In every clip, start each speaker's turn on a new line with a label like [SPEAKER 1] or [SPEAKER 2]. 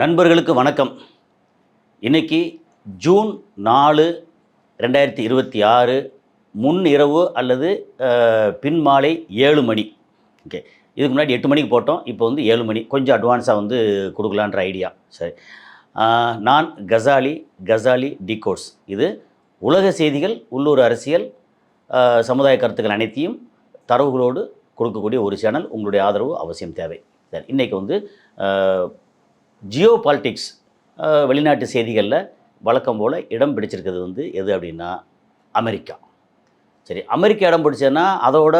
[SPEAKER 1] நண்பர்களுக்கு வணக்கம். இன்னைக்கு ஜூன் 4, 2026 முன்னிரவு அல்லது பின்மாலை 7 மணி. ஓகே, இதுக்கு முன்னாடி 8 மணிக்கு போட்டோம். இப்போ வந்து 7 மணி, கொஞ்சம் அட்வான்ஸாக வந்து கொடுக்கலான்ற ஐடியா. சரி, நான் கசாலி டிகோட்ஸ். இது உலக செய்திகள், உள்ளூர் அரசியல், சமுதாய கருத்துக்கள் அனைத்தையும் தரவுகளோடு கொடுக்கக்கூடிய ஒரு சேனல். உங்களுடைய ஆதரவு அவசியம் தேவை. சரி, இன்றைக்கி வந்து ஜியோ பாலிட்டிக்ஸ், வெளிநாட்டு செய்திகளில் வழக்கம் போல் இடம் பிடிச்சிருக்கிறது வந்து எது அப்படின்னா அமெரிக்கா. சரி, அமெரிக்கா இடம் பிடிச்சதுன்னா அதோட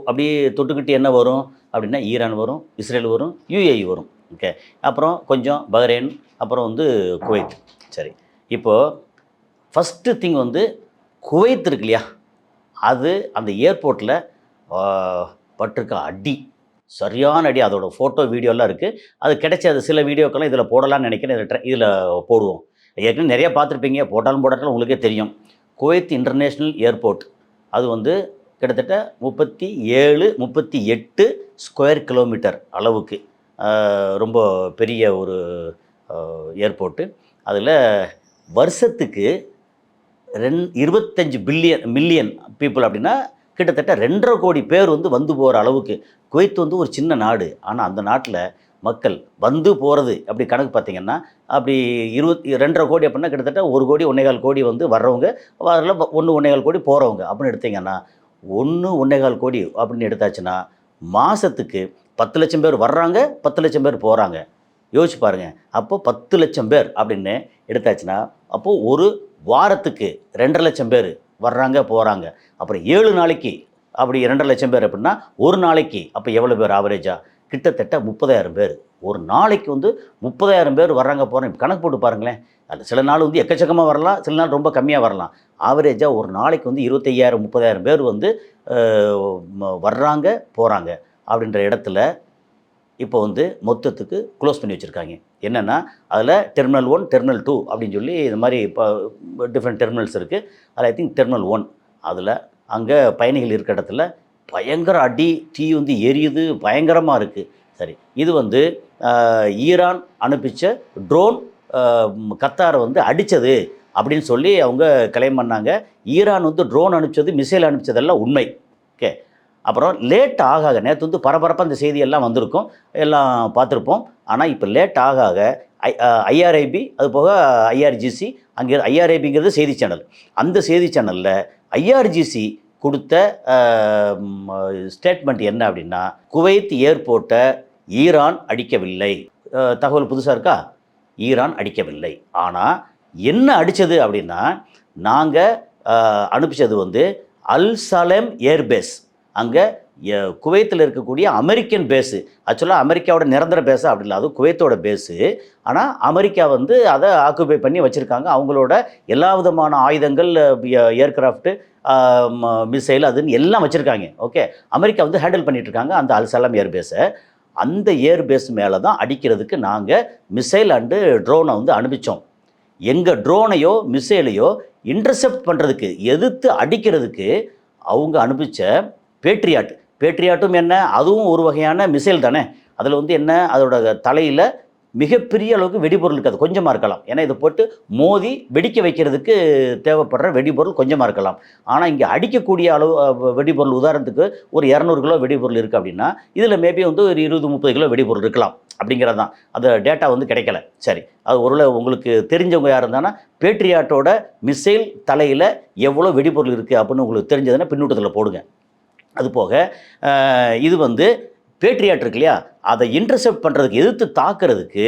[SPEAKER 1] அப்படியே தொட்டுக்கிட்டு என்ன வரும் அப்படின்னா ஈரான் வரும், இஸ்ரேல் வரும், யுஏஇ வரும். ஓகே, அப்புறம் கொஞ்சம் பஹ்ரைன், அப்புறம் வந்து குவைத். சரி, இப்போது ஃபஸ்ட்டு திங் வந்து குவைத் இருக்கு இல்லையா, அது அந்த ஏர்போர்ட்டில் பட்டிருக்க அடி, சரியான அடி. அதோட ஃபோட்டோ வீடியோலாம் இருக்குது. அது கிடைச்ச அது சில வீடியோக்கெல்லாம் இதில் போடலான்னு நினைக்கிறேன். இதில் போடுவோம். ஏற்கனவே நிறையா பார்த்துருப்பீங்க, போட்டாலும் உங்களுக்கே தெரியும். குவைத் இன்டர்நேஷ்னல் ஏர்போர்ட் அது வந்து கிட்டத்தட்ட 38 ஸ்கொயர் கிலோமீட்டர் அளவுக்கு ரொம்ப பெரிய ஒரு ஏர்போர்ட்டு. அதில் வருஷத்துக்கு 25 மில்லியன் பீப்புள் அப்படின்னா கிட்டத்தட்ட 2.5 கோடி பேர் வந்து போகிற அளவுக்கு. குவைத் வந்து ஒரு சின்ன நாடு, ஆனால் அந்த நாட்டில் மக்கள் வந்து போகிறது அப்படி கணக்கு பார்த்திங்கன்னா அப்படி 2.5 கோடி அப்படின்னா கிட்டத்தட்ட 1 கோடி 1.25 கோடி வந்து வர்றவங்க, அதில் 1.25 கோடி போகிறவங்க அப்படின்னு எடுத்திங்கன்னா 1.25 கோடி அப்படின்னு எடுத்தாச்சுன்னா மாதத்துக்கு 10 லட்சம் பேர் வர்றாங்க, 10 லட்சம் பேர் போகிறாங்க. யோசிச்சு பாருங்கள். அப்போது 10 லட்சம் பேர் அப்படின்னு எடுத்தாச்சுன்னா அப்போது ஒரு வாரத்துக்கு 2.5 லட்சம் பேர் வர்றாங்க போகிறாங்க. அப்புறம் 7 நாளைக்கு அப்படி 2.5 லட்சம் பேர் அப்படின்னா ஒரு நாளைக்கு அப்போ எவ்வளோ பேர் ஆவரேஜாக? கிட்டத்தட்ட 30,000 பேர். ஒரு நாளைக்கு வந்து 30,000 பேர் வர்றாங்க போகிறாங்க. இப்போ கணக்கு போட்டு பாருங்களேன். அது சில நாள் வந்து எக்கச்சக்கமாக வரலாம், சில நாள் ரொம்ப கம்மியாக வரலாம். ஆவரேஜாக ஒரு நாளைக்கு வந்து 25,000 30,000 பேர் வந்து வர்றாங்க போகிறாங்க அப்படின்ற இடத்துல இப்போ வந்து மொத்தத்துக்கு க்ளோஸ் பண்ணி வச்சுருக்காங்க. என்னென்னா அதில் டெர்மினல் 1, டெர்மினல் 2 அப்படின்னு சொல்லி இது மாதிரி இப்போ டிஃப்ரெண்ட் டெர்மினல்ஸ் இருக்குது. அதில் ஐ திங்க் டெர்மினல் 1 அதில் அங்கே பயணிகள் இருக்கிற இடத்துல பயங்கர அடி, தீ வந்து எரியுது, பயங்கரமாக இருக்குது. சரி, இது வந்து ஈரான் அனுப்பிச்ச ட்ரோன் கத்தாரை வந்து அடித்தது அப்படின்னு சொல்லி அவங்க கிளைம் பண்ணாங்க. ஈரான் வந்து ட்ரோன் அனுப்பிச்சது, மிசைல் அனுப்பிச்சதெல்லாம் உண்மை. ஓகே, அப்புறம் லேட் ஆக நேற்று வந்து பரபரப்பாக இந்த செய்தியெல்லாம் வந்திருக்கும், எல்லாம் பார்த்துருப்போம். ஆனால் இப்போ லேட் ஆக ஐஆர்ஐபி, அது போக ஐஆர்ஜிசி, அங்கே ஐஆர்ஐபிங்கிறது செய்தி சேனல். அந்த செய்தி சேனலில் ஐஆர்ஜிசி கொடுத்த ஸ்டேட்மெண்ட் என்ன அப்படின்னா, குவைத் ஏர்போர்ட்டை ஈரான் அடிக்கவில்லை. தகவல் புதுசாக இருக்கா? ஈரான் அடிக்கவில்லை. ஆனால் என்ன அடித்தது அப்படின்னா, நாங்கள் அனுப்பிச்சது வந்து அல் சலேம் ஏர்பேஸ், அங்கே குவைத்தில் இருக்கக்கூடிய அமெரிக்கன் பேஸு. ஆக்சுவலாக அமெரிக்காவோட நிரந்தர பேஸு அப்படி இல்லை, அது குவைத்தோட பேஸு. ஆனால் அமெரிக்கா வந்து அதை ஆக்குபை பண்ணி வச்சுருக்காங்க. அவங்களோட எல்லா விதமான ஆயுதங்கள், ஏர்கிராஃப்ட்டு, மிசைல் அதுன்னு எல்லாம் வச்சுருக்காங்க. ஓகே, அமெரிக்கா வந்து ஹேண்டில் பண்ணிகிட்ருக்காங்க அந்த அல் சலாம் ஏர்பேஸை. அந்த ஏர்பேஸ் மேலே தான் அடிக்கிறதுக்கு நாங்கள் மிசைல் அண்டு ட்ரோனை வந்து அனுப்பிச்சோம். எங்கள் ட்ரோனையோ மிசைலையோ இன்டர்செப்ட் பண்ணுறதுக்கு, எதிர்த்து அடிக்கிறதுக்கு அவங்க அனுப்பிச்ச பேட்ரியாட்டும் என்ன, அதுவும் ஒரு வகையான மிசைல் தானே. அதில் வந்து என்ன, அதோட தலையில் மிகப்பெரிய அளவுக்கு வெடிபொருள் இருக்காது, கொஞ்சமாக இருக்கலாம். ஏன்னா இதை போட்டு மோதி வெடிக்க வைக்கிறதுக்கு தேவைப்படுற வெடிபொருள் கொஞ்சமாக இருக்கலாம். ஆனால் இங்கே அடிக்கக்கூடிய அளவு வெடிபொருள், உதாரணத்துக்கு ஒரு 200 கிலோ வெடிபொருள் இருக்குது அப்படின்னா இதில் மேபி வந்து ஒரு 20-30 கிலோ வெடிபொருள் இருக்கலாம் அப்படிங்கிறது தான். அந்த டேட்டா வந்து கிடைக்கல. சரி, அது ஒரு உங்களுக்கு தெரிஞ்சவங்க யார் இருந்தாங்கன்னா பேட்ரியாட்டோட மிசைல் தலையில் எவ்வளோ வெடிபொருள் இருக்குது அப்படின்னு உங்களுக்கு தெரிஞ்சதுன்னா பின்னூட்டத்தில் போடுங்க. அதுபோக இது வந்து பேட்ரியாட் இருக்கு இல்லையா, அதை இன்டர்செப்ட் பண்ணுறதுக்கு, எதிர்த்து தாக்குறதுக்கு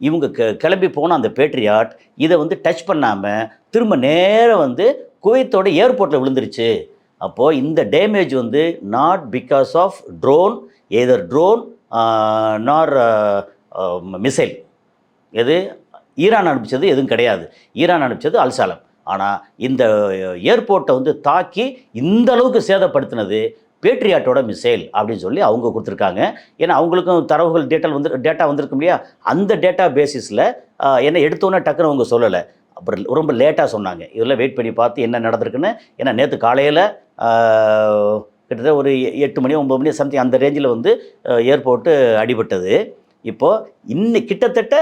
[SPEAKER 1] இவங்க கிளம்பி போன அந்த பேட்ரியாட் இதை வந்து டச் பண்ணாமல் திரும்ப நேராக வந்து குவைத்தோட ஏர்போர்ட்டில் விழுந்துருச்சு. அப்போது இந்த டேமேஜ் வந்து not because of drone, either drone nor missile. எது ஈரான் அனுப்பிச்சது எதுவும் கிடையாது. ஈரான் அனுப்பிச்சது அல் சலாம். ஆனால் இந்த ஏர்போர்ட்டை வந்து தாக்கி இந்த அளவுக்கு சேதப்படுத்தினது பேட்ரியாட்டோட மிசைல் அப்படின்னு சொல்லி அவங்க கொடுத்துருக்காங்க. ஏன்னா அவங்களுக்கும் தரவுகள் டேட்டா வந்திருக்கும் இல்லையா, அந்த டேட்டா பேசிஸில் என்ன எடுத்தோன்னே டக்குன்னு அவங்க சொல்லலை. அப்புறம் ரொம்ப லேட்டாக சொன்னாங்க. இதெல்லாம் வெயிட் பண்ணி பார்த்து என்ன நடந்திருக்குன்னு. ஏன்னா நேற்று காலையில் கிட்டத்தட்ட ஒரு 8 மணி 9 மணி சம்திங் அந்த ரேஞ்சில் வந்து ஏர்போர்ட்டு அடிபட்டது. இப்போது கிட்டத்தட்ட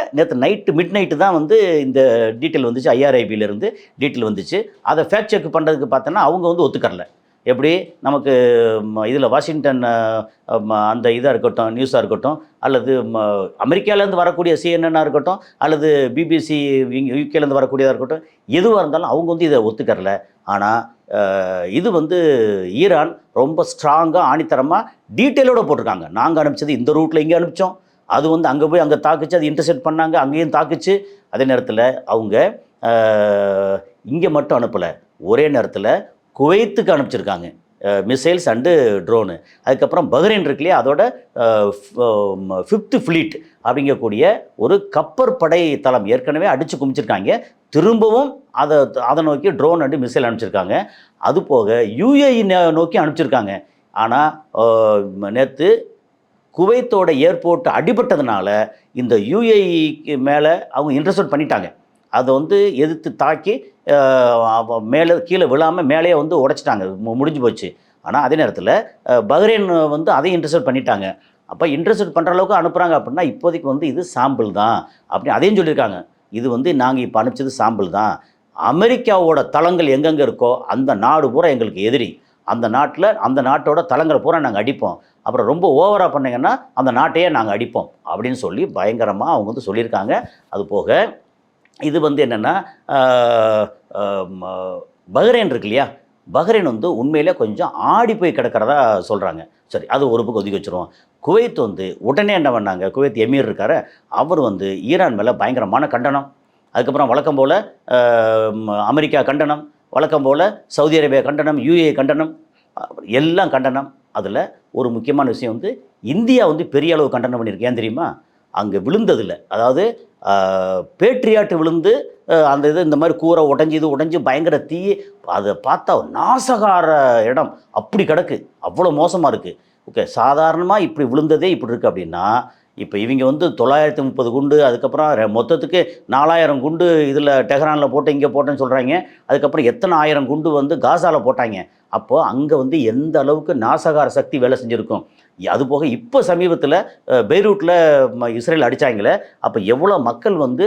[SPEAKER 1] நேற்று மிட் நைட்டு தான் வந்து இந்த டீட்டெயில் வந்துச்சு, ஐஆர்ஐபியிலேருந்து டீட்டெயில் வந்துச்சு. அதை ஃபேக்ட் செக் பண்ணுறதுக்கு பார்த்தோன்னா அவங்க வந்து ஒத்துக்கறல. எப்படி நமக்கு இதில் வாஷிங்டன் அந்த இதாக இருக்கட்டும், நியூஸாக இருக்கட்டும், அல்லது அமெரிக்காவிலேருந்து வரக்கூடிய சிஎன்என்னாக இருக்கட்டும், அல்லது பிபிசி யூகேலேருந்து வரக்கூடியதாக இருக்கட்டும், எதுவாக இருந்தாலும் அவங்க வந்து இதை ஒத்துக்கறல. ஆனால் இது வந்து ஈரான் ரொம்ப ஸ்ட்ராங்காக ஆணித்தரமாக டீட்டெயிலோடு போட்டிருக்காங்க. நாங்கள் அனுப்பிச்சது இந்த ரூட்டில் இங்கே அனுப்பிச்சோம், அது வந்து அங்கே போய் அங்கே தாக்குச்சு, அது இன்டர்செப்ட் பண்ணாங்க, அங்கேயும் தாக்குச்சு. அதே நேரத்தில் அவங்க இங்கே மட்டும் அனுப்பலை, ஒரே நேரத்தில் குவைத்துக்கு அனுப்பிச்சிருக்காங்க மிசைல்ஸ் அண்டு ட்ரோனு. அதுக்கப்புறம் பஹ்ரைன் இருக்கு இல்லையா, அதோட 5th ஃப்ளீட் அப்படிங்கக்கூடிய ஒரு கப்பற்படை தளம் ஏற்கனவே அடித்து குமிச்சிருக்காங்க. திரும்பவும் அதை நோக்கி ட்ரோன் அண்டு மிசைல் அனுப்பிச்சிருக்காங்க. அதுபோக யுஏஇ நோக்கி அனுப்பிச்சிருக்காங்க. ஆனால் நேற்று குவைத்தோட ஏர்போர்ட் அடிபட்டதுனால இந்த யுஏஇக்கு மேலே அவங்க இன்டர்செப்ட் பண்ணிட்டாங்க. அதை வந்து எதிர்த்து தாக்கி மேலே கீழே விழாமல் மேலேயே வந்து உடைச்சிட்டாங்க, முடிஞ்சு போச்சு. ஆனால் அதே நேரத்தில் பஹ்ரைன் வந்து அதையும் இன்டர்செப்ட் பண்ணிட்டாங்க. அப்போ இன்டர்செப்ட் பண்ணுற அளவுக்கு அனுப்புகிறாங்க அப்படின்னா இப்போதைக்கு வந்து இது சாம்பிள் தான் அப்படின்னு அதையும் சொல்லியிருக்காங்க. இது வந்து நாங்கள் இப்போ அனுப்பிச்சது சாம்பிள் தான். அமெரிக்காவோட தளங்கள் எங்கெங்கே இருக்கோ அந்த நாடு பூரா எங்களுக்கு எதிரி. அந்த நாட்டோட தளங்களை பூரா நாங்கள் அடிப்போம். அப்புறம் ரொம்ப ஓவராக பண்ணிங்கன்னா அந்த நாட்டையே நாங்கள் அடிப்போம் அப்படின்னு சொல்லி பயங்கரமாக அவங்க வந்து சொல்லியிருக்காங்க. அது போக இது வந்து என்னென்னா பஹ்ரைன் இருக்கு இல்லையா, பஹ்ரைன் வந்து உண்மையிலே கொஞ்சம் ஆடி போய் கிடக்கிறதா சொல்கிறாங்க. சரி, அது ஒரு பக்கம் ஒதுக்கி வச்சுருவோம். குவைத் வந்து உடனே என்ன பண்ணாங்க, குவைத் எமீர் இருக்கார், அவர் வந்து ஈரான் மேலே பயங்கரமான கண்டனம். அதுக்கப்புறம் வழக்கம் போல் அமெரிக்கா கண்டனம், வழக்கம் போல் சவுதி அரேபியா கண்டனம், யுஏ கண்டனம், எல்லாம் கண்டனம். அதில் ஒரு முக்கியமான விஷயம் வந்து இந்தியா வந்து பெரிய அளவு கண்டனம் பண்ணியிருக்கு. ஏன் தெரியுமா, அங்கே விழுந்ததில்லை, அதாவது பேட்ரியாட்டு விழுந்து அந்த இந்த மாதிரி கூரை உடஞ்சி பயங்கர தீ, அதை பார்த்தா நாசகார இடம் அப்படி கிடக்கு, அவ்வளோ மோசமாக இருக்குது. ஓகே, சாதாரணமாக இப்படி விழுந்ததே இப்படி இருக்குது அப்படின்னா, இப்போ இவங்க வந்து 930 குண்டு, அதுக்கப்புறம் மொத்தத்துக்கு 4000 குண்டு இதில் டெஹரானில் போட்டு இங்கே போட்டேன்னு சொல்கிறாங்க. அதுக்கப்புறம் எத்தனை ஆயிரம் குண்டு வந்து காசாவில் போட்டாங்க. அப்போது அங்கே வந்து எந்த அளவுக்கு நாசகார சக்தி வேலை செஞ்சுருக்கும். அதுபோக இப்போ சமீபத்தில் பெய்ரூட்டில் இஸ்ரேல் அடித்தாங்களே, அப்போ எவ்வளோ மக்கள் வந்து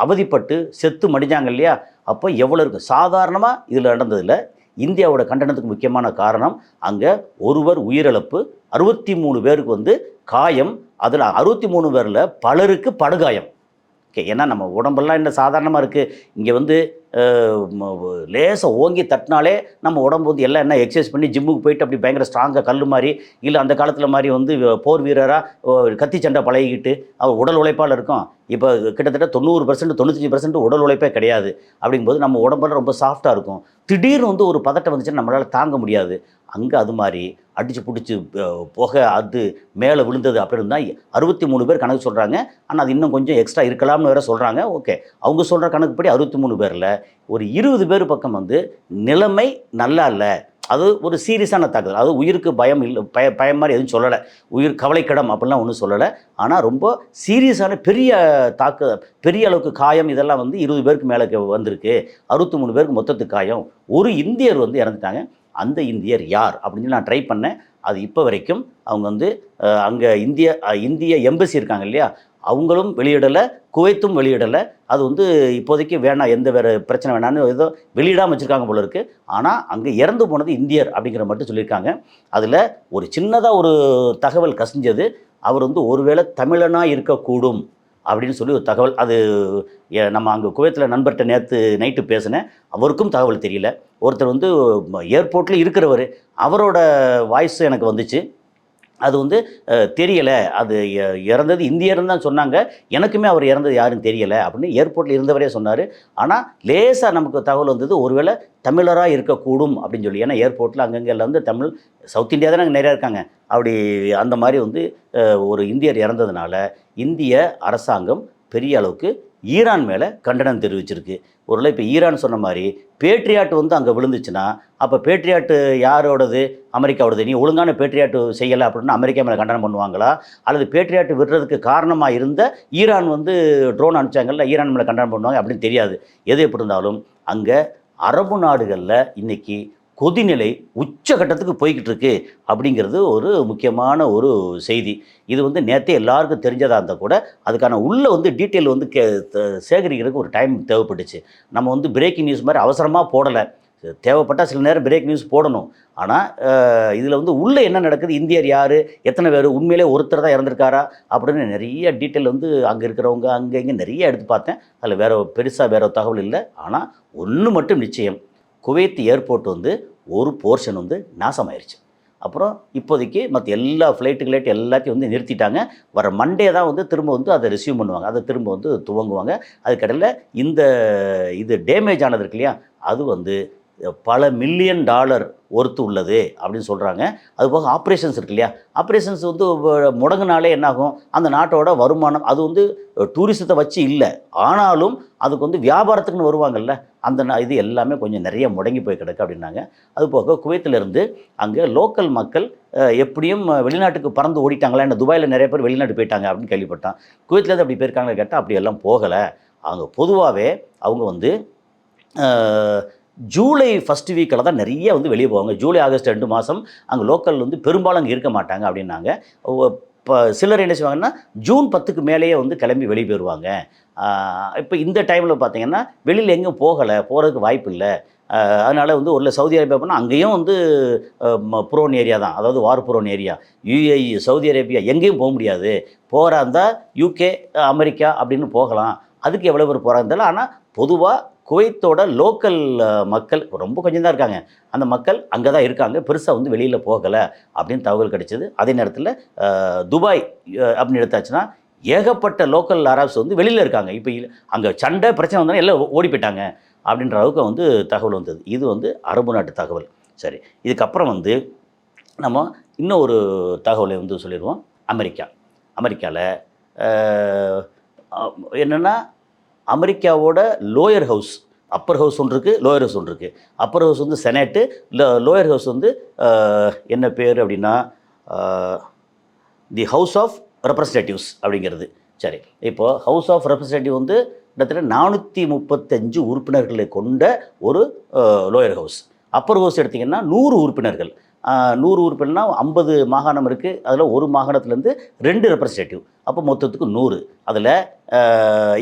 [SPEAKER 1] அவதிப்பட்டு செத்து மடிஞ்சாங்க இல்லையா, அப்போ எவ்வளோ இருக்குது. சாதாரணமாக இதில் நடந்ததில்லை. இந்தியாவோட கண்டனத்துக்கு முக்கியமான காரணம் அங்கே ஒருவர் உயிரிழப்பு, 63 பேருக்கு வந்து காயம், அதில் 63 பேரில் பலருக்கு படுகாயம். ஓகே, ஏன்னா நம்ம உடம்பெல்லாம் என்ன சாதாரணமாக இருக்குது, இங்கே வந்து லேசாக ஓங்கி தட்டினாலே நம்ம உடம்பு வந்து எல்லாம் என்ன எக்ஸசைஸ் பண்ணி ஜிம்முக்கு போயிட்டு அப்படி பயங்கர ஸ்ட்ராங்காக கல் மாதிரி, இல்லை அந்த காலத்தில் மாதிரி வந்து போர் வீரராக கத்தி சண்டை பழகிக்கிட்டு அவர் உடல் உழைப்பால் இருக்கும். இப்போ கிட்டத்தட்ட 90% 95% உடல் உழைப்பே கிடையாது. அப்படிங்கும்போது நம்ம உடம்பெல்லாம் ரொம்ப சாஃப்டாக இருக்கும். திடீர்னு வந்து ஒரு பதட்டம் வந்துச்சுன்னா நம்மளால் தாங்க முடியாது. அங்கே அது மாதிரி அடித்து பிடிச்சி புகை அது மேலே விழுந்தது அப்படின்னு தான் 63 பேர் கணக்கு சொல்கிறாங்க. ஆனால் அது இன்னும் கொஞ்சம் எக்ஸ்ட்ரா இருக்கலாம்னு வேறு சொல்கிறாங்க. ஓகே, அவங்க சொல்கிற கணக்குப்படி 63 பேரில் ஒரு 20 பேர் பக்கம் வந்து நிலைமை நல்லா இல்லை, அது ஒரு சீரியஸான தாக்குதல், அது உயிருக்கு பயம் இல்லை, பயம் மாதிரி எதுவும் சொல்லலை, உயிர் கவலைக்கிடம் அப்படிலாம் ஒன்றும் சொல்லலை. ஆனால் ரொம்ப சீரியஸான பெரிய அளவுக்கு காயம் இதெல்லாம் வந்து 20 பேருக்கு மேலே வந்திருக்கு. 63 பேருக்கு மொத்தத்துக்கு காயம். ஒரு இந்தியர் வந்து இறந்துட்டாங்க. அந்த இந்தியர் யார் அப்படின்னு நான் ட்ரை பண்ணேன். அது இப்போ வரைக்கும் அவங்க வந்து அங்கே இந்திய எம்பசி இருக்காங்க இல்லையா, அவங்களும் வெளியிடலை, குவைத்தும் வெளியிடலை. அது வந்து இப்போதைக்கு வேணாம், எந்த வேறு பிரச்சனை வேணான்னு ஏதோ வெளியிடாமல் வச்சுருக்காங்க போல இருக்குது. ஆனால் அங்கே இறந்து போனது இந்தியர் அப்படிங்கிற மட்டும் சொல்லியிருக்காங்க. அதில் ஒரு சின்னதாக ஒரு தகவல் கசிஞ்சது, அவர் வந்து ஒருவேளை தமிழனாக இருக்கக்கூடும் அப்படின்னு சொல்லி ஒரு தகவல். அது நம்ம அங்கே குவைத்தில் நண்பர்கிட்ட நேற்று நைட்டு பேசினேன், அவருக்கும் தகவல் தெரியல. ஒருத்தர் வந்து ஏர்போர்ட்டில் இருக்கிறவர், அவரோட வாய்ஸ் எனக்கு வந்துச்சு. அது வந்து தெரியலை, அது இறந்தது இந்தியர்னு தான் சொன்னாங்க, எனக்குமே அவர் இறந்தது யாருன்னு தெரியலை அப்படின்னு ஏர்போர்ட்டில் இருந்தவரே சொன்னார். ஆனால் லேசாக நமக்கு தகவல் வந்தது ஒருவேளை தமிழராக இருக்கக்கூடும் அப்படின்னு சொல்லி. ஏன்னா ஏர்போர்ட்டில் அங்கங்கே எல்லாம் வந்து தமிழ், சவுத் இந்தியா தான் அங்கே நிறையா இருக்காங்க. அப்படி அந்த மாதிரி வந்து ஒரு இந்தியர் இறந்ததுனால இந்திய அரசாங்கம் பெரிய அளவுக்கு ஈரான் மேலே கண்டனம் தெரிவிச்சிருக்கு. ஒருவேளை இப்போ ஈரான் சொன்ன மாதிரி பேட்ரியாட் வந்து அங்கே விழுந்துச்சுன்னா, அப்போ பேட்ரியாட்டு யாரோடது, அமெரிக்காவோடது. நீ ஒழுங்கான பேட்ரியாட்டு செய்யலை அப்படின்னா அமெரிக்கா மேலே கண்டனம் பண்ணுவாங்களா, அல்லது பேட்ரியாட்டு விடுறதுக்கு காரணமாக இருந்த ஈரான் வந்து ட்ரோன் அனுப்பிச்சாங்கல்ல, ஈரான் மேலே கண்டனம் பண்ணுவாங்க அப்படின்னு தெரியாது. எது எப்படி இருந்தாலும் அங்கே அரபு நாடுகளில் இன்றைக்கி கொதிநிலை உச்சகட்டத்துக்கு போய்கிட்டு இருக்கு அப்படிங்கிறது ஒரு முக்கியமான ஒரு செய்தி. இது வந்து நேற்றே எல்லாருக்கும் தெரிஞ்சதாக இருந்தால் கூட அதுக்கான உள்ள வந்து டீட்டெயில் வந்து சேகரிக்கிறதுக்கு ஒரு டைம் தேவைப்பட்டுச்சு. நம்ம வந்து பிரேக்கிங் நியூஸ் மாதிரி அவசரமாக போடலை. தேவைப்பட்டால் சில நேரம் பிரேக் நியூஸ் போடணும். ஆனால் இதில் வந்து உள்ளே என்ன நடக்குது, இந்தியர் யார், எத்தனை பேர், உண்மையிலே ஒருத்தர் தான் இறந்துருக்காரா அப்படின்னு நிறைய டீட்டெயில் வந்து அங்கே இருக்கிறவங்க அங்கே இங்கே நிறைய எடுத்து பார்த்தேன். அதில் பெருசாக வேறு தகவல் இல்லை. ஆனால் ஒன்று மட்டும் நிச்சயம், குவைத் ஏர்போர்ட் வந்து ஒரு போர்ஷன் வந்து நாசமாயிருச்சு. அப்புறம் இப்போதைக்கு மற்ற எல்லா ஃப்ளைட்டு எல்லாத்தையும் வந்து நிறுத்திட்டாங்க. வர மண்டே தான் வந்து திரும்ப வந்து அதை ரிசீவ் பண்ணுவாங்க, அதை திரும்ப வந்து துவங்குவாங்க. அதுக்கடையில் இது டேமேஜ் ஆனது இருக்கு இல்லையா, அது வந்து பல மில்லியன் டாலர் ஒர்த்து உள்ளது அப்படின்னு சொல்கிறாங்க. அதுபோக ஆப்ரேஷன்ஸ் இருக்கு இல்லையா, ஆப்ரேஷன்ஸ் வந்து முடங்கினாலே என்னாகும், அந்த நாட்டோட வருமானம் அது வந்து டூரிசத்தை வச்சு இல்லை, ஆனாலும் அதுக்கு வந்து வியாபாரத்துக்குன்னு வருவாங்கள்ல, அந்த இது எல்லாமே கொஞ்சம் நிறைய முடங்கி போய் கிடக்கு அப்படின்னாங்க. அதுபோக குவைத்திலிருந்து அங்கே லோக்கல் மக்கள் எப்படியும் வெளிநாட்டுக்கு பறந்து ஓடிட்டாங்களா, இந்த துபாயில் நிறைய பேர் வெளிநாட்டு போயிட்டாங்க அப்படின்னு கேள்விப்பட்டான். குவைத்திலேருந்து அப்படி போயிருக்காங்கன்னு கேட்டால் அப்படியெல்லாம் போகலை. அங்கே பொதுவாகவே அவங்க வந்து ஜூலை ஃபஸ்ட் வீக்கில் தான் நிறைய வந்து வெளியே போவாங்க. ஜூலை ஆகஸ்ட் 2 மாதம் அங்கே லோக்கல் வந்து பெரும்பாலும் அங்கே இருக்க மாட்டாங்க அப்படின்னாங்க. இப்போ சிலர் என்ன செய்வாங்கன்னா ஜூன் 10க்கு மேலேயே வந்து கிளம்பி வெளியே போயிடுவாங்க. இப்போ இந்த டைமில் பார்த்தீங்கன்னா வெளியில் எங்கேயும் போகிறதுக்கு வாய்ப்பு இல்லை. அதனால் வந்து ஒரு சவுதி அரேபியா போனால் அங்கேயும் வந்து ப்ரோன் ஏரியா தான், அதாவது war prone area. UAE, Saudi Arabia எங்கேயும் போக முடியாது. போகிறா இருந்தால் யூகே, அமெரிக்கா அப்படின்னு போகலாம். அதுக்கு எவ்வளோ பேர் போகிறா இருந்தாலும். ஆனால் பொதுவாக குவைத்தோட லோக்கல் மக்கள் ரொம்ப கொஞ்சம் தான் இருக்காங்க. அந்த மக்கள் அங்கே தான் இருக்காங்க, பெருசாக வந்து வெளியில் போகலை அப்படின்னு தகவல் கிடைச்சிது. அதே நேரத்தில் துபாய் அப்படின்னு எடுத்தாச்சுன்னா ஏகப்பட்ட லோக்கல் அரப்ஸ் வந்து வெளியில் இருக்காங்க. இப்போ அங்கே சண்டை பிரச்சனை வந்தாலும் எல்லாம் ஓடி போயிட்டாங்க அப்படின்ற அளவுக்கு வந்து தகவல் வந்தது. இது வந்து அரபு நாட்டு தகவல். சரி, இதுக்கப்புறம் வந்து நம்ம இன்னும் ஒரு தகவலை வந்து சொல்லிடுவோம். அமெரிக்காவில் என்னென்னா, அமெரிக்காவோட லோயர் ஹவுஸ், அப்பர் ஹவுஸ் ஒன்று இருக்குது, லோயர் ஹவுஸ் ஒன்று இருக்குது. அப்பர் ஹவுஸ் வந்து செனேட்டு, லோயர் ஹவுஸ் வந்து என்ன பேர் அப்படின்னா தி ஹவுஸ் ஆஃப் ரெப்ரசன்டேட்டிவ்ஸ் அப்படிங்கிறது. சரி, இப்போது ஹவுஸ் ஆஃப் ரெப்ரசன்டேட்டிவ் வந்து கிட்டத்தட்ட 435 உறுப்பினர்களை கொண்ட ஒரு லோயர் ஹவுஸ். அப்பர் ஹவுஸ் எடுத்திங்கன்னா 100 உறுப்பினர்கள். 100 உறுப்பினர்னா 50 மாகாணம் இருக்குது. அதில் ஒரு மாகாணத்துலேருந்து 2 ரெப்ரசன்டேட்டிவ், அப்போ மொத்தத்துக்கு 100. அதில்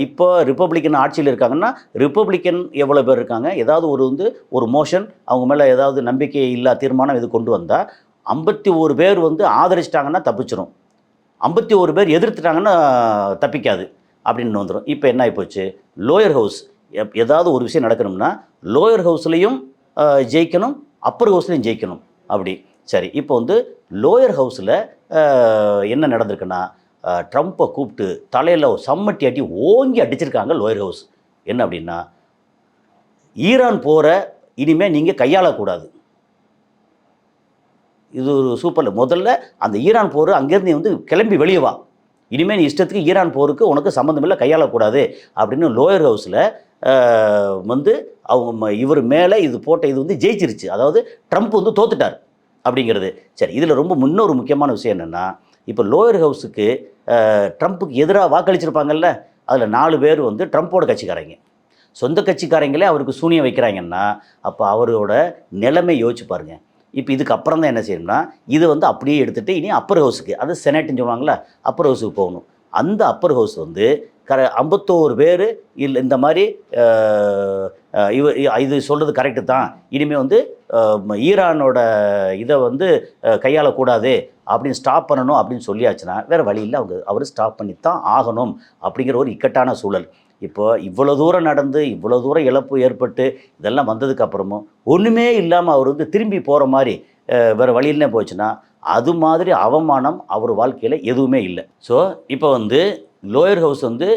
[SPEAKER 1] இப்போ ரிப்பப்ளிக்கன் ஆட்சியில் இருக்காங்கன்னா ரிப்பப்ளிக்கன் எவ்வளோ பேர் இருக்காங்க, ஏதாவது ஒரு மோஷன் அவங்க மேலே ஏதாவது நம்பிக்கை இல்லா தீர்மானம் இது கொண்டு வந்தால் 51 பேர் வந்து ஆதரிச்சிட்டாங்கன்னா தப்பிச்சிடும், 51 பேர் எதிர்த்துட்டாங்கன்னா தப்பிக்காது அப்படின்னு வந்துடும். இப்போ என்ன ஆகிப்போச்சு, லோயர் ஹவுஸ் ஏதாவது ஒரு விஷயம் நடக்கணும்னா லோயர் ஹவுஸ்லேயும் ஜெயிக்கணும், அப்பர் ஹவுஸ்லேயும் ஜெயிக்கணும் அப்படி. சரி, இப்போ வந்து லோயர் ஹவுஸில் என்ன நடந்திருக்குன்னா, ட்ரம்ப்பை கூப்பிட்டு தலையில் சம்மட்டி அடி ஓங்கி அடிச்சிருக்காங்க லோயர் ஹவுஸ். என்ன அப்படின்னா, ஈரான் போரை இனிமேல் நீங்கள் கையாளக்கூடாது. இது ஒரு சூப்பரில் முதல்ல அந்த ஈரான் போர் அங்கேருந்து நீ வந்து கிளம்பி வெளியே வா, இனிமேல் நீ இஷ்டத்துக்கு ஈரான் போருக்கு உனக்கு சம்மந்தமில்லை, கையாளக்கூடாது அப்படின்னு லோயர் ஹவுஸில் வந்து அவங்க இவர் மேலே இது போட்ட இது வந்து ஜெயிச்சிருச்சு. அதாவது ட்ரம்ப் வந்து தோத்துட்டார் அப்படிங்கிறது. சரி, இதில் ரொம்ப இன்னொரு முக்கியமான விஷயம் என்னென்னா, இப்போ லோயர் ஹவுஸுக்கு ட்ரம்ப்புக்கு எதிராக வாக்களிச்சிருப்பாங்கல்ல, அதில் 4 பேர் வந்து ட்ரம்ப்போட கட்சிக்காரங்க. சொந்த கட்சிக்காரங்களே அவருக்கு சூனியம் வைக்கிறாங்கன்னா அப்போ அவரோட நிலைமை யோசிச்சு பாருங்கள். இப்போ இதுக்கு அப்புறம் தான் என்ன செய்யணும்னா, இது வந்து அப்படியே எடுத்துகிட்டு இனி அப்பர் ஹவுஸுக்கு, அது செனட்டுன்னு சொல்லுவாங்களே, அப்பர் ஹவுஸுக்கு போகணும். அந்த அப்பர் ஹவுஸ் வந்து 51 பேர் இல்லை இந்த மாதிரி இது சொல்கிறது கரெக்டு தான், இனிமேல் வந்து ஈரானோட இதை வந்து கையாளக்கூடாது அப்படின்னு ஸ்டாப் பண்ணணும் அப்படின்னு சொல்லியாச்சுன்னா வேறு வழியில் அவர் ஸ்டாப் பண்ணித்தான் ஆகணும் அப்படிங்கிற ஒரு இக்கட்டான சூழல். இப்போ இவ்வளோ தூரம் நடந்து இவ்வளோ தூரம் இழப்பு ஏற்பட்டு இதெல்லாம் வந்ததுக்கப்புறமும் ஒன்றுமே இல்லாமல் அவர் வந்து திரும்பி போகிற மாதிரி வேறு வழியிலே போச்சுன்னா அது மாதிரி அவமானம் அவர் வாழ்க்கையில் எதுவுமே இல்லை. ஸோ இப்போ வந்து லோயர் ஹவுஸ் வந்து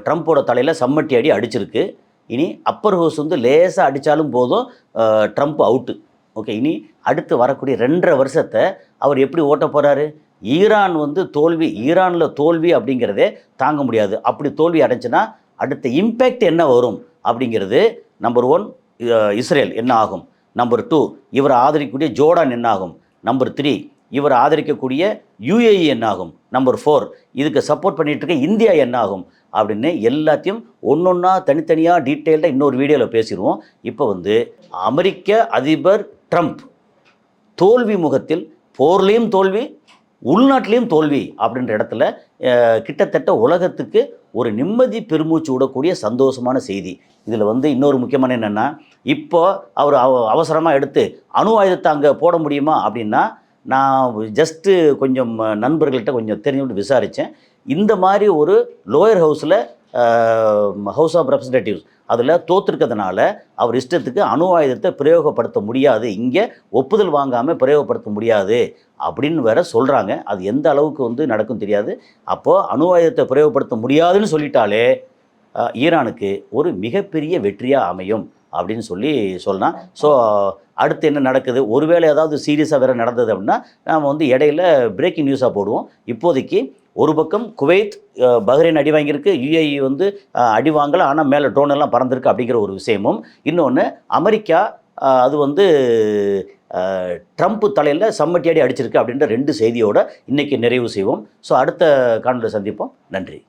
[SPEAKER 1] ட்ரம்ப்போட தலையில் சம்மட்டி அடி அடிச்சிருக்கு. இனி அப்பர் ஹவுஸ் வந்து லேசாக அடித்தாலும் போதும், ட்ரம்ப் அவுட்டு. ஓகே, இனி அடுத்து வரக்கூடிய 2.5 வருஷத்தை அவர் எப்படி ஓட்ட போகிறாரு? ஈரான் வந்து ஈரானில் தோல்வி அப்படிங்கிறதே தாங்க முடியாது. அப்படி தோல்வி அடைஞ்சுன்னா அடுத்த இம்பேக்ட் என்ன வரும் அப்படிங்கிறது, நம்பர் 1 இஸ்ரேல் என்ன ஆகும், நம்பர் 2 இவரை ஆதரிக்கக்கூடிய ஜோர்டான் என்ன ஆகும், நம்பர் 3 இவர் ஆதரிக்கக்கூடிய யுஏஇ என்ன ஆகும், நம்பர் 4 இதுக்கு சப்போர்ட் பண்ணிட்டு இருக்க இந்தியா என்ன ஆகும் அப்படின்னு எல்லாத்தையும் ஒன்றொன்னா தனித்தனியாக டீட்டெயில்டாக இன்னொரு வீடியோவில் பேசிடுவோம். இப்போ வந்து அமெரிக்க அதிபர் ட்ரம்ப் தோல்வி முகத்தில், போர்லேயும் தோல்வி, உள்நாட்டிலையும் தோல்வி அப்படின்ற இடத்துல கிட்டத்தட்ட உலகத்துக்கு ஒரு நிம்மதி பெருமூச்சு விடக்கூடிய சந்தோஷமான செய்தி. இதில் வந்து இன்னொரு முக்கியமான என்னென்னா, இப்போ அவர் அவசரமாக எடுத்து அணு ஆயுதத்தை அங்கே போட முடியுமா அப்படின்னா, நான் ஜஸ்ட்டு கொஞ்சம் நண்பர்கள்ட்ட கொஞ்சம் தெரிஞ்சுக்கிட்டு விசாரித்தேன். இந்த மாதிரி ஒரு லோயர் ஹவுஸில், ஹவுஸ் ஆஃப் ரெப்ரசன்டேட்டிவ்ஸ் அதில் தோற்றுருக்கிறதுனால அவர் இஷ்டத்துக்கு அணு ஆயுதத்தை பிரயோகப்படுத்த முடியாது, இங்கே ஒப்புதல் வாங்காமல் பிரயோகப்படுத்த முடியாது அப்படின்னு வேற சொல்கிறாங்க. அது எந்த அளவுக்கு வந்து நடக்கும் தெரியாது. அப்போது அணு ஆயுதத்தை பிரயோகப்படுத்த முடியாதுன்னு சொல்லிட்டாலே ஈரானுக்கு ஒரு மிகப்பெரிய வெற்றியாக அமையும் அப்படின்னு சொல்லலாம். ஸோ அடுத்து என்ன நடக்குது, ஒருவேளை ஏதாவது சீரியஸாக வேறு நடந்தது அப்படின்னா நாம் வந்து இடையில பிரேக்கிங் நியூஸாக போடுவோம். இப்போதைக்கு ஒரு பக்கம் குவைத், பஹ்ரைன் அடி வாங்கியிருக்கு, யுஏஇ வந்து அடி வாங்கலை, ஆனால் மேலே ட்ரோன் எல்லாம் பறந்துருக்கு அப்படிங்கிற ஒரு விஷயமும், இன்னொன்று அமெரிக்கா அது வந்து ட்ரம்ப் தலையில் சம்மட்டி அடி அடிச்சிருக்கு அப்படின்ற 2 செய்தியோடு இன்றைக்கி நிறைவு செய்வோம். ஸோ அடுத்த காணொலியில் சந்திப்போம். நன்றி.